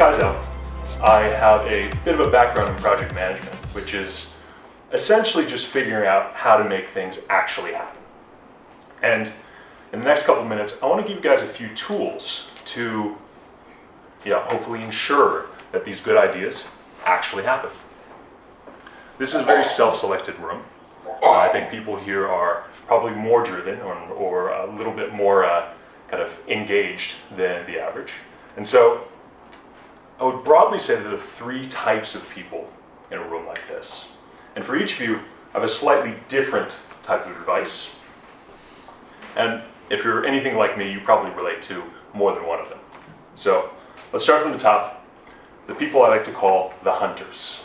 guys out, I have a bit of a background in project management, which is essentially just figuring out how to make things actually happen. And in the next couple of minutes, I want to give you guys a few tools to hopefully ensure that these good ideas actually happen. This is a very self-selected room. I think people here are probably more driven or a little bit more kind of engaged than the average. And so I would broadly say that there are three types of people in a room like this. And for each of you, I have a slightly different type of advice. And if you're anything like me, you probably relate to more than one of them. So let's start from the top. The people I like to call the hunters.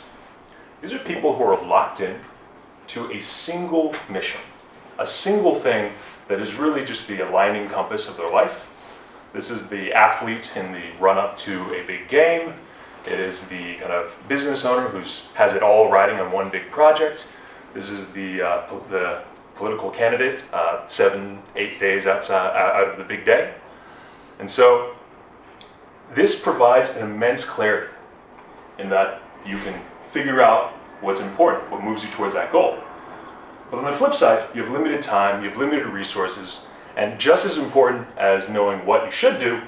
These are people who are locked in to a single mission, a single thing that is really just the aligning compass of their life. This is the athlete in the run-up to a big game. It is the kind of business owner who has it all riding on one big project. This is the political candidate 7-8 days out of the big day. And so this provides an immense clarity in that you can figure out what's important, what moves you towards that goal. But on the flip side, you have limited time, you have limited resources, and just as important as knowing what you should do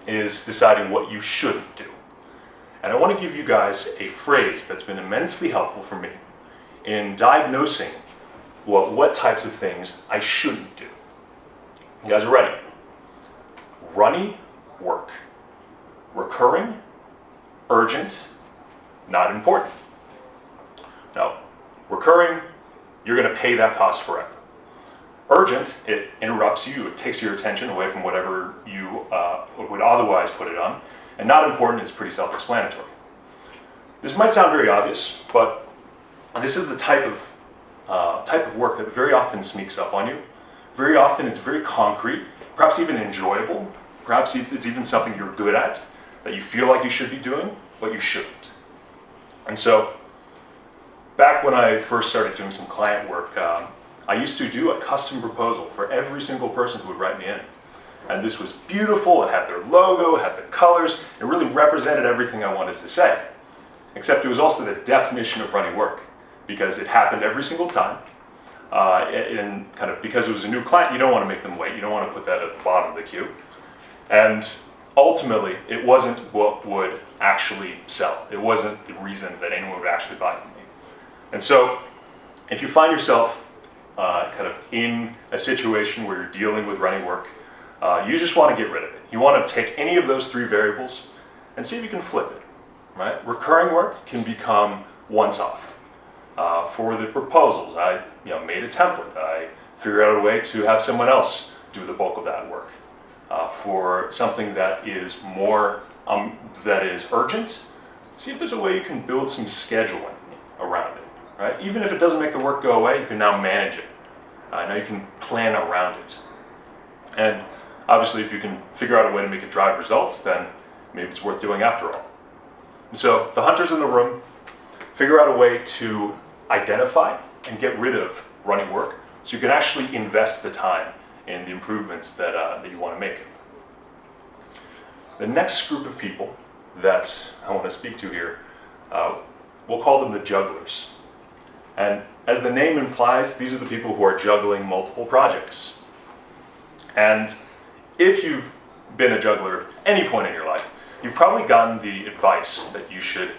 is deciding what you shouldn't do. And I want to give you guys a phrase that's been immensely helpful for me in diagnosing what types of things I shouldn't do. You guys are ready? Runny work. Recurring, urgent, not important. Now, recurring, you're going to pay that cost forever. Urgent, it interrupts you, it takes your attention away from whatever you would otherwise put it on. And not important is pretty self-explanatory. This might sound very obvious, but this is the type of work that very often sneaks up on you. Very often it's very concrete, perhaps even enjoyable, perhaps it's even something you're good at, that you feel like you should be doing, but you shouldn't. And so, back when I first started doing some client work, I used to do a custom proposal for every single person who would write me in. And this was beautiful, it had their logo, it had the colors, it really represented everything I wanted to say. Except it was also the definition of running work, because it happened every single time. And kind of because it was a new client, you don't want to make them wait, you don't want to put that at the bottom of the queue. And ultimately, it wasn't what would actually sell. It wasn't the reason that anyone would actually buy from me. And so, if you find yourself kind of in a situation where you're dealing with running work, you just want to get rid of it. You want to take any of those three variables and see if you can flip it, right? Recurring work can become once off. For the proposals, I made a template. I figured out a way to have someone else do the bulk of that work. For something that is more, that is urgent, see if there's a way you can build some scheduling around it, right? Even if it doesn't make the work go away, you can now manage it. Now you can plan around it. And obviously, if you can figure out a way to make it drive results, then maybe it's worth doing after all. And so the hunters in the room, figure out a way to identify and get rid of running work so you can actually invest the time in the improvements that you want to make. The next group of people that I want to speak to here, we'll call them the jugglers. And as the name implies, these are the people who are juggling multiple projects. And if you've been a juggler at any point in your life, you've probably gotten the advice that you should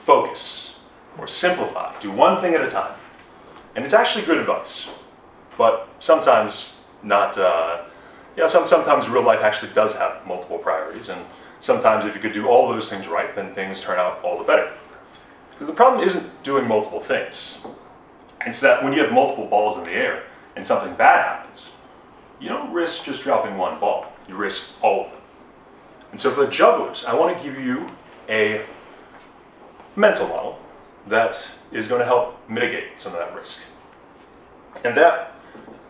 focus or simplify, do one thing at a time. And it's actually good advice, but sometimes not, sometimes real life actually does have multiple priorities, and sometimes if you could do all those things right, then things turn out all the better. Because the problem isn't doing multiple things. It's that when you have multiple balls in the air and something bad happens, you don't risk just dropping one ball, you risk all of them. And so for the jugglers, I want to give you a mental model that is going to help mitigate some of that risk. And that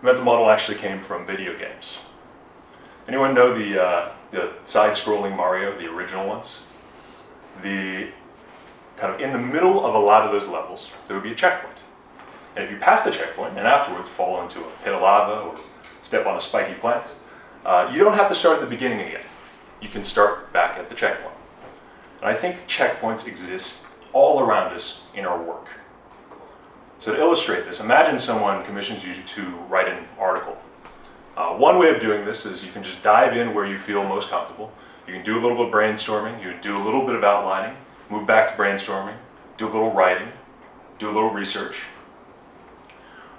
mental model actually came from video games. Anyone know the side-scrolling Mario, the original ones? The kind of in the middle of a lot of those levels, there would be a checkpoint. And if you pass the checkpoint and afterwards fall into a pit of lava or step on a spiky plant, you don't have to start at the beginning again. You can start back at the checkpoint. And I think checkpoints exist all around us in our work. So to illustrate this, imagine someone commissions you to write an article. One way of doing this is you can just dive in where you feel most comfortable. You can do a little bit of brainstorming, you can do a little bit of outlining, move back to brainstorming, do a little writing, do a little research.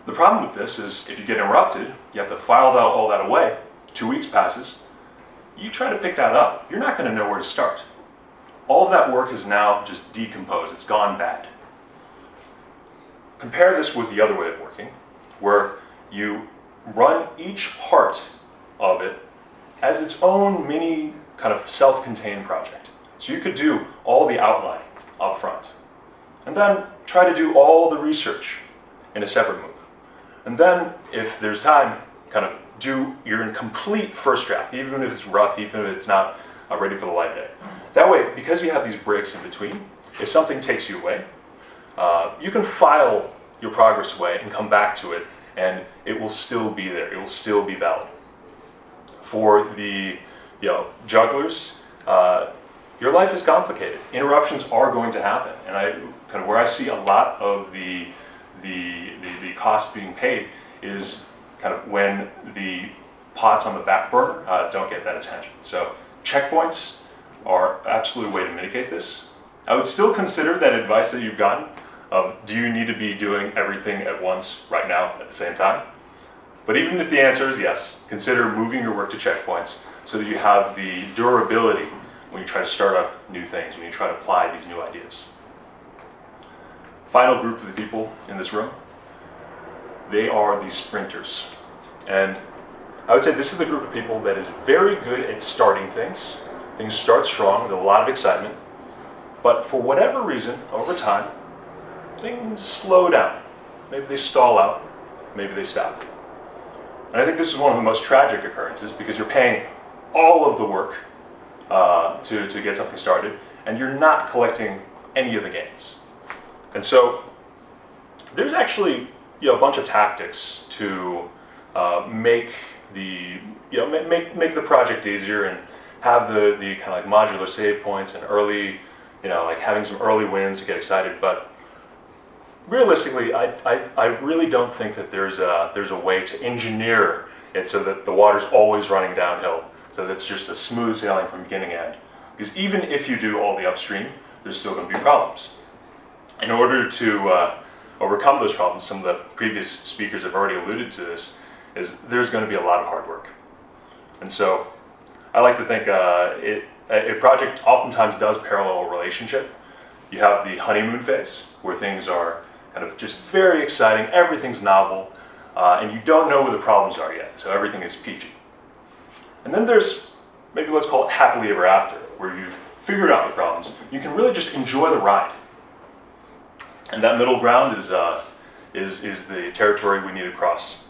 The problem with this is if you get interrupted, you have to file all that away, 2 weeks passes, you try to pick that up, you're not going to know where to start. All of that work is now just decomposed, it's gone bad. Compare this with the other way of working, where you run each part of it as its own mini kind of self-contained project. So you could do all the outlining up front, and then try to do all the research in a separate move. And then, if there's time, kind of do your complete first draft, even if it's rough, even if it's not ready for the light of day. That way, because you have these breaks in between, if something takes you away, you can file your progress away and come back to it, and it will still be there. It will still be valid. For the jugglers, your life is complicated. Interruptions are going to happen, and where I see a lot of the cost being paid is kind of when the pots on the back burner don't get that attention. So checkpoints are absolutely a way to mitigate this. I would still consider that advice that you've gotten of do you need to be doing everything at once right now at the same time? But even if the answer is yes, consider moving your work to checkpoints so that you have the durability when you try to start up new things, when you try to apply these new ideas. Final group of the people in this room, they are the sprinters. And I would say this is the group of people that is very good at starting things. Things start strong with a lot of excitement, but for whatever reason, over time, things slow down. Maybe they stall out, maybe they stop. And I think this is one of the most tragic occurrences because you're paying all of the work to get something started, and you're not collecting any of the gains. And so there's actually a bunch of tactics to make the make the project easier and have the kind of like modular save points and early, like having some early wins to get excited. But realistically, I really don't think that there's a way to engineer it so that the water's always running downhill, so that it's just a smooth sailing from beginning to end. Because even if you do all the upstream, there's still going to be problems. In order to overcome those problems, some of the previous speakers have already alluded to this, is there's going to be a lot of hard work. And so I like to think a project oftentimes does parallel a relationship. You have the honeymoon phase, where things are kind of just very exciting, everything's novel, and you don't know where the problems are yet, so everything is peachy. And then there's, maybe let's call it happily ever after, where you've figured out the problems. You can really just enjoy the ride. And that middle ground is the territory we need to cross.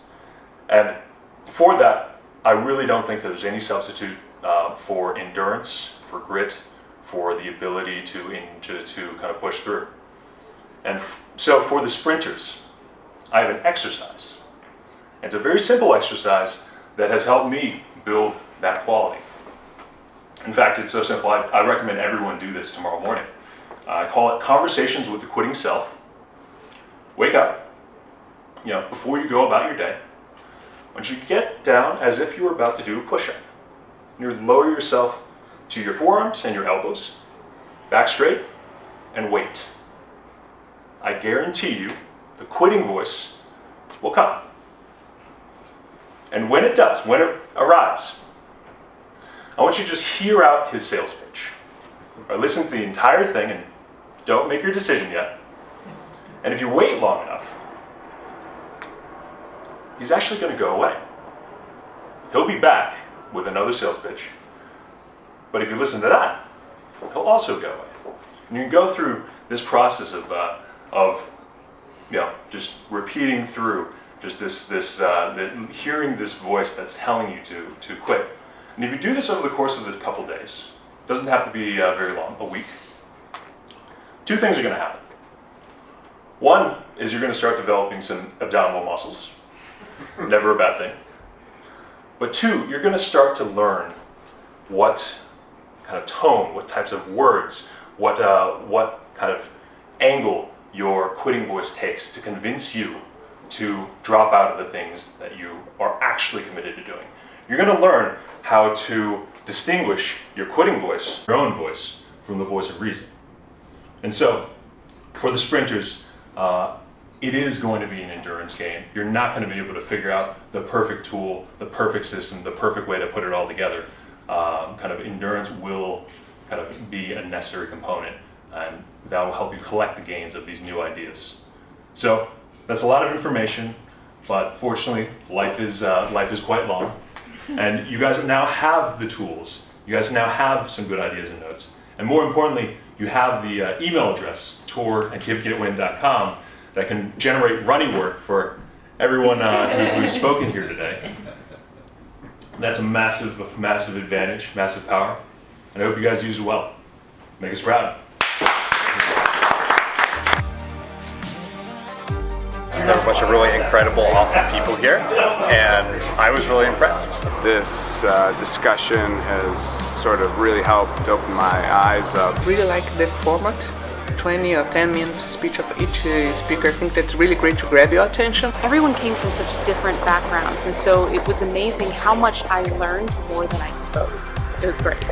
And for that, I really don't think that there's any substitute for endurance, for grit, for the ability to kind of push through. And so for the sprinters, I have an exercise. It's a very simple exercise that has helped me build that quality. In fact, it's so simple, I recommend everyone do this tomorrow morning. I call it Conversations with the Quitting Self. Wake up, before you go about your day. I want you to get down as if you were about to do a push-up. You lower yourself to your forearms and your elbows, back straight, and wait. I guarantee you, the quitting voice will come. And when it does, when it arrives, I want you to just hear out his sales pitch. Or listen to the entire thing and don't make your decision yet. And if you wait long enough, he's actually going to go away. He'll be back with another sales pitch. But if you listen to that, he'll also go away. And you can go through this process of just repeating through just hearing this voice that's telling you to quit. And if you do this over the course of a couple days, it doesn't have to be very long, a week, two things are going to happen. One is you're going to start developing some abdominal muscles. Never a bad thing. But two, you're going to start to learn what kind of tone, what types of words, what kind of angle your quitting voice takes to convince you to drop out of the things that you are actually committed to doing. You're going to learn how to distinguish your quitting voice, your own voice, from the voice of reason. And so, for the sprinters, it is going to be an endurance game. You're not going to be able to figure out the perfect tool, the perfect system, the perfect way to put it all together. Kind of endurance will kind of be a necessary component, and that will help you collect the gains of these new ideas. So that's a lot of information, but fortunately, life is quite long, and you guys now have the tools. You guys now have some good ideas and notes, and more importantly, you have the email address tour@GiveGetWin.com that can generate running work for everyone who's spoken here today. That's a massive, massive advantage, massive power, and I hope you guys use it well. Make us proud. There are a bunch of really incredible, awesome people here, and I was really impressed. This discussion has sort of really helped open my eyes up. Really like the format, 20 or 10 minute speech of each speaker. I think that's really great to grab your attention. Everyone came from such different backgrounds, and so it was amazing how much I learned more than I spoke. It was great.